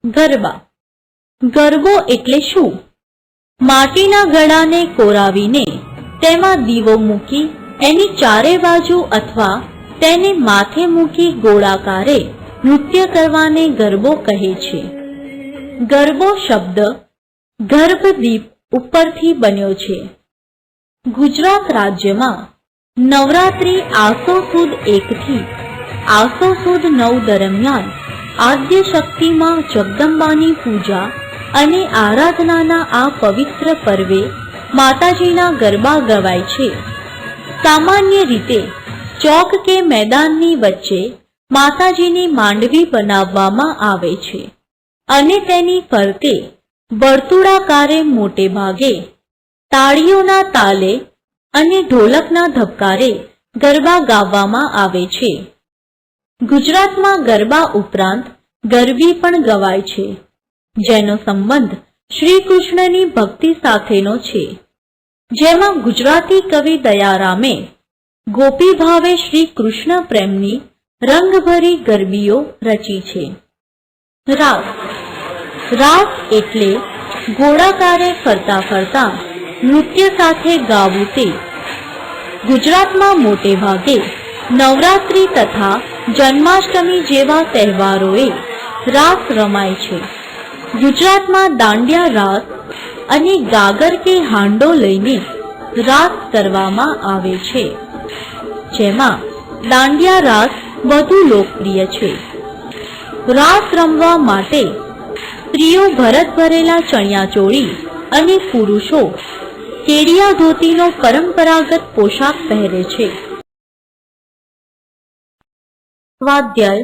ગરબા. ગરબો એટલે શું? માટીના ઘડાને કોરાવીને તેમાં દીવો મૂકી એની ચારે બાજુ અથવા તેને માથે મૂકી ગોળાકારે નૃત્ય કરવાને ગરબો કહે છે. ગરબો શબ્દ ગર્ભદીપ ઉપરથી બન્યો છે. ગુજરાત રાજ્યમાં નવરાત્રિ આસો સુદ 1 થી આસો સુદ 9 દરમિયાન આદ્ય શક્તિમાં જગદંબાની પૂજા અને આરાધનાના આ પવિત્ર પર્વે માતાજીના ગરબા ગવાય છે. સામાન્ય રીતે ચોક કે મેદાનની વચ્ચે માતાજીની માંડવી બનાવવામાં આવે છે અને તેની ફરતે વર્તુળાકારે મોટે ભાગે તાળીઓના તાલે અને ઢોલકના ધબકારે ગરબા ગાવામાં આવે છે. ગુજરાતમાં ગરબા ઉપરાંત ગરબી પણ ગવાય છે, જેનો સંબંધ શ્રી કૃષ્ણની ભક્તિ સાથેનો છે. જેમાં ગુજરાતી કવિ દયારામે ગોપી ભાવે શ્રી કૃષ્ણ પ્રેમની રંગભરી ગરબીઓ રચી છે. રાસ. રાસ એટલે ગોળાકારે ફરતા ફરતા નૃત્ય સાથે ગાવું તે. ગુજરાતમાં મોટે ભાગે નવરાત્રિ તથા જન્માષ્ટમી જેવા તહેવારોએ રાસ રમાય છે. ગુજરાતમાં દાંડિયા રાસ અને ગાગર કે હાંડો લઈને રાસ કરવામાં આવે છે, જેમાં દાંડિયા રાસ વધુ લોકપ્રિય છે. રાસ રમવા માટે સ્ત્રીઓ ભરત ભરેલા ચણિયાચોળી અને પુરુષો કેડિયા ધોતીનો પરંપરાગત પોશાક પહેરે છે. સ્વાધ્યાય